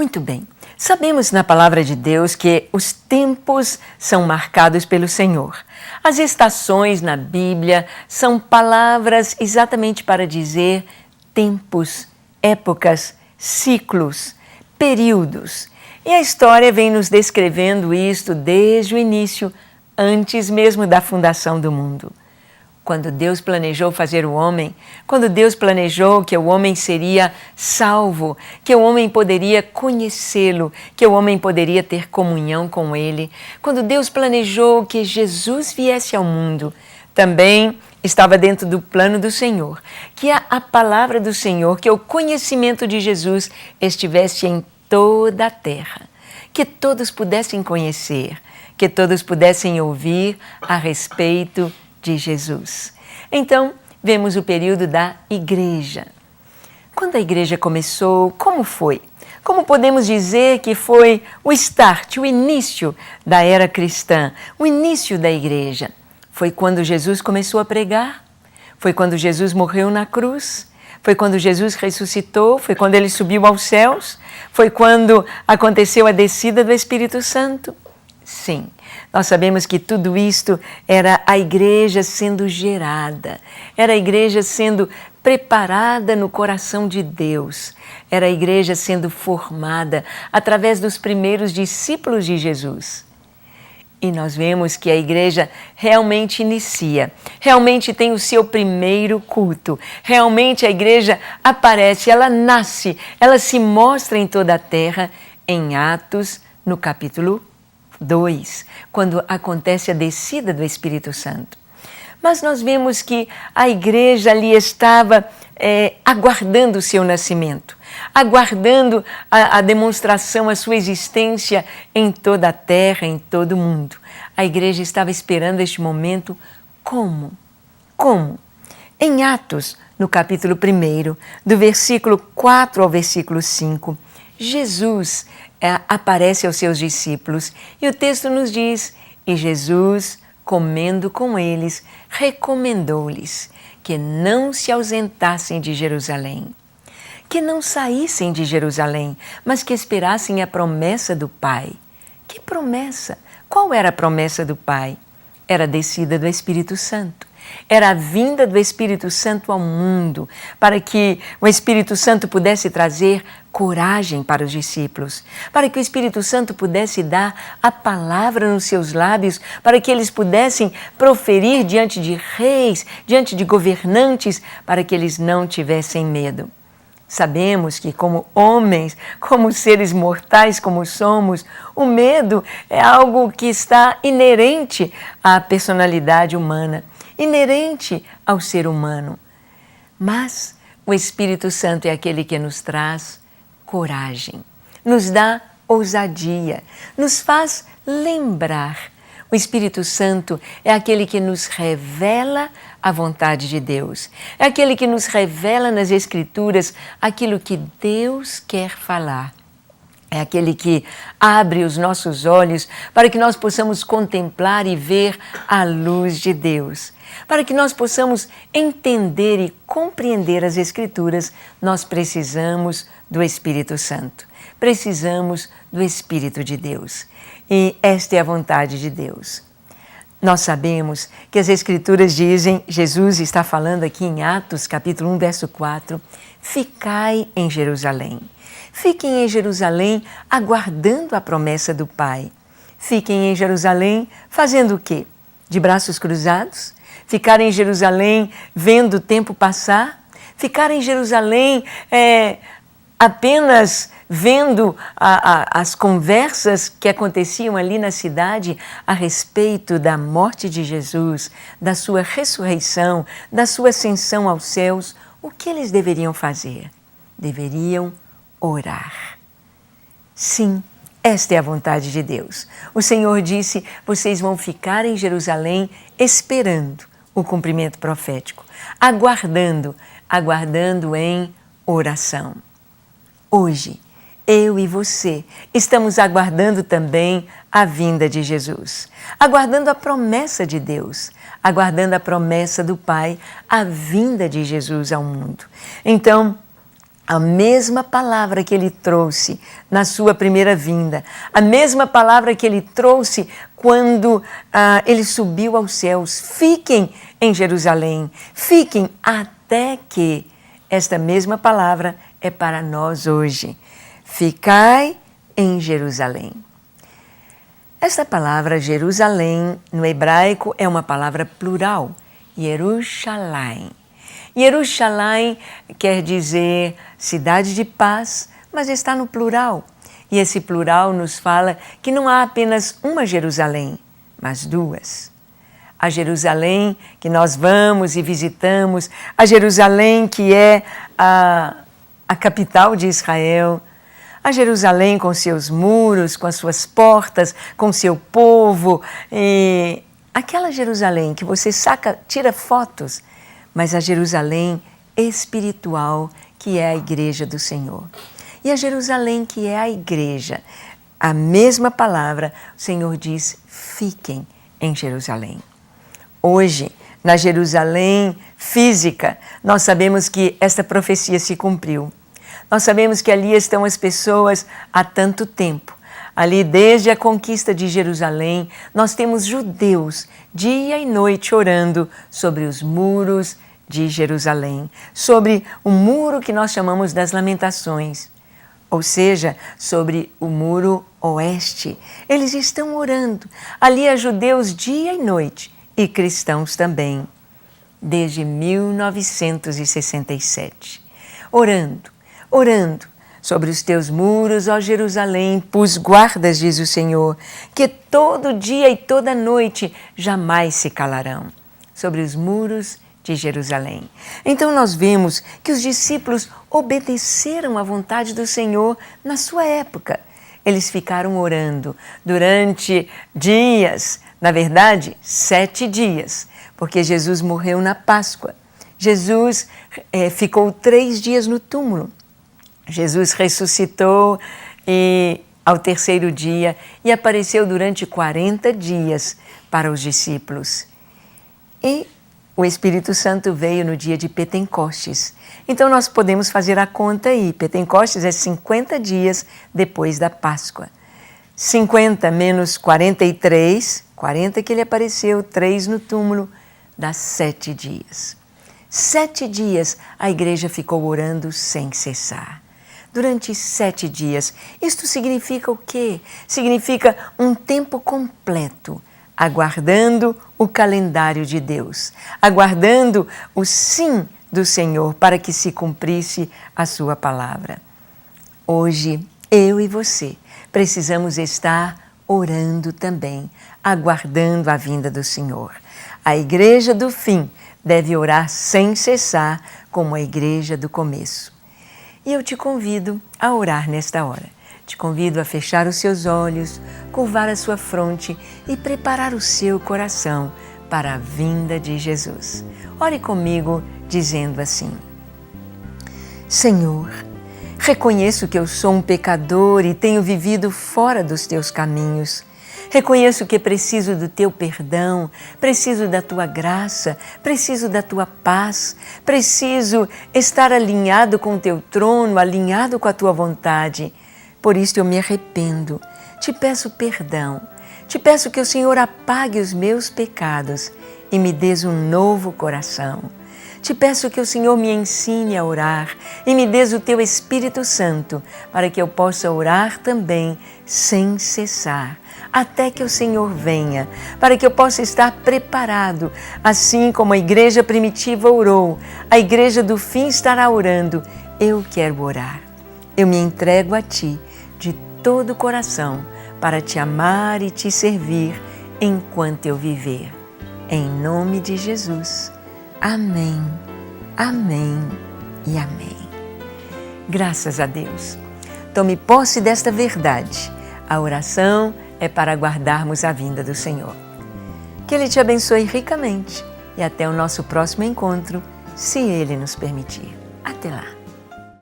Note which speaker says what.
Speaker 1: Muito bem. Sabemos na palavra de Deus que os tempos são marcados pelo Senhor. As estações na Bíblia são palavras exatamente para dizer tempos, épocas, ciclos, períodos. E a história vem nos descrevendo isto desde o início, antes mesmo da fundação do mundo. Quando Deus planejou fazer o homem, quando Deus planejou que o homem seria salvo, que o homem poderia conhecê-lo, que o homem poderia ter comunhão com ele, quando Deus planejou que Jesus viesse ao mundo, também estava dentro do plano do Senhor, que a palavra do Senhor, que o conhecimento de Jesus estivesse em toda a terra, que todos pudessem conhecer, que todos pudessem ouvir a respeito de Jesus. Então, vemos o período da igreja. Quando a igreja começou, como foi? Como podemos dizer que foi o start, o início da era cristã, o início da igreja? Foi quando Jesus começou a pregar? Foi quando Jesus morreu na cruz? Foi quando Jesus ressuscitou? Foi quando ele subiu aos céus? Foi quando aconteceu a descida do Espírito Santo? Sim, nós sabemos que tudo isto era a igreja sendo gerada, era a igreja sendo preparada no coração de Deus, era a igreja sendo formada através dos primeiros discípulos de Jesus. E nós vemos que a igreja realmente inicia, realmente tem o seu primeiro culto, realmente a igreja aparece, ela nasce, ela se mostra em toda a terra em Atos, no capítulo 2, quando acontece a descida do Espírito Santo. Mas nós vemos que a igreja ali estava aguardando o seu nascimento, aguardando a demonstração, a sua existência em toda a terra, em todo o mundo. A igreja estava esperando este momento como? Como? Em Atos, no capítulo 1, do versículo 4 ao versículo 5, Jesus aparece aos seus discípulos e o texto nos diz: e Jesus, comendo com eles, recomendou-lhes que não se ausentassem de Jerusalém, que não saíssem de Jerusalém, mas que esperassem a promessa do Pai. Que promessa? Qual era a promessa do Pai? Era a descida do Espírito Santo. Era a vinda do Espírito Santo ao mundo, para que o Espírito Santo pudesse trazer coragem para os discípulos, para que o Espírito Santo pudesse dar a palavra nos seus lábios, para que eles pudessem proferir diante de reis, diante de governantes, para que eles não tivessem medo. Sabemos que como homens, como seres mortais como somos, o medo é algo que está inerente à personalidade humana, inerente ao ser humano. Mas o Espírito Santo é aquele que nos traz coragem, nos dá ousadia, nos faz lembrar. O Espírito Santo é aquele que nos revela a vontade de Deus, é aquele que nos revela nas Escrituras aquilo que Deus quer falar. É aquele que abre os nossos olhos para que nós possamos contemplar e ver a luz de Deus. Para que nós possamos entender e compreender as Escrituras, nós precisamos do Espírito Santo. Precisamos do Espírito de Deus. E esta é a vontade de Deus. Nós sabemos que as Escrituras dizem, Jesus está falando aqui em Atos, capítulo 1, verso 4, ficai em Jerusalém. Fiquem em Jerusalém aguardando a promessa do Pai. Fiquem em Jerusalém fazendo o quê? De braços cruzados? Ficar em Jerusalém vendo o tempo passar? Ficar em Jerusalém apenas vendo as conversas que aconteciam ali na cidade a respeito da morte de Jesus, da sua ressurreição, da sua ascensão aos céus? O que eles deveriam fazer? Deveriam orar. Sim, esta é a vontade de Deus. O Senhor disse, vocês vão ficar em Jerusalém esperando o cumprimento profético, aguardando em oração. Hoje, eu e você estamos aguardando também a vinda de Jesus, aguardando a promessa de Deus, aguardando a promessa do Pai, a vinda de Jesus ao mundo. Então, A mesma palavra que ele trouxe na sua primeira vinda, a mesma palavra que ele trouxe quando ele subiu aos céus. Fiquem em Jerusalém, fiquem até que. Esta mesma palavra é para nós hoje. Ficai em Jerusalém. Esta palavra Jerusalém, no hebraico, é uma palavra plural, Yerushalayim. Yerushalayim quer dizer cidade de paz, mas está no plural. E esse plural nos fala que não há apenas uma Jerusalém, mas duas. A Jerusalém que nós vamos e visitamos, a Jerusalém que é a capital de Israel, a Jerusalém com seus muros, com as suas portas, com seu povo, e aquela Jerusalém que você tira fotos, mas a Jerusalém espiritual, que é a igreja do Senhor. E a Jerusalém, que é a igreja, a mesma palavra, o Senhor diz, fiquem em Jerusalém. Hoje, na Jerusalém física, nós sabemos que esta profecia se cumpriu. Nós sabemos que ali estão as pessoas há tanto tempo. Ali, desde a conquista de Jerusalém, nós temos judeus dia e noite orando sobre os muros de Jerusalém, sobre o muro que nós chamamos das Lamentações, ou seja, sobre o muro oeste. Eles estão orando. Ali há judeus dia e noite e cristãos também, desde 1967, orando sobre os teus muros, ó Jerusalém, pus guardas, diz o Senhor, que todo dia e toda noite jamais se calarão, sobre os muros de Jerusalém. Então nós vemos que os discípulos obedeceram à vontade do Senhor na sua época. Eles ficaram orando durante dias, na verdade, 7 dias, porque Jesus morreu na Páscoa. Jesus ficou 3 dias no túmulo. Jesus ressuscitou ao 3º dia e apareceu durante 40 dias para os discípulos. E o Espírito Santo veio no dia de Pentecostes. Então nós podemos fazer a conta aí. Pentecostes é 50 dias depois da Páscoa. 50 menos 43, 40 que ele apareceu, 3 no túmulo, dá 7 dias. 7 dias a igreja ficou orando sem cessar. Durante 7 dias. Isto significa o quê? Significa um tempo completo, aguardando o calendário de Deus, aguardando o sim do Senhor para que se cumprisse a sua palavra. Hoje, eu e você precisamos estar orando também, aguardando a vinda do Senhor. A igreja do fim deve orar sem cessar, como a igreja do começo. E eu te convido a orar nesta hora. Te convido a fechar os seus olhos, curvar a sua fronte e preparar o seu coração para a vinda de Jesus. Ore comigo dizendo assim: Senhor, reconheço que eu sou um pecador e tenho vivido fora dos teus caminhos. Reconheço que preciso do teu perdão, preciso da tua graça, preciso da tua paz, preciso estar alinhado com o teu trono, alinhado com a tua vontade. Por isso eu me arrependo, te peço perdão, te peço que o Senhor apague os meus pecados e me dês um novo coração. Te peço que o Senhor me ensine a orar e me dês o teu Espírito Santo para que eu possa orar também sem cessar, até que o Senhor venha, para que eu possa estar preparado, assim como a igreja primitiva orou, a igreja do fim estará orando. Eu quero orar. Eu me entrego a Ti de todo o coração para Te amar e Te servir enquanto eu viver. Em nome de Jesus. Amém, amém e amém. Graças a Deus. Tome posse desta verdade. A oração é para aguardarmos a vinda do Senhor. Que Ele te abençoe ricamente e até o nosso próximo encontro, se Ele nos permitir. Até lá.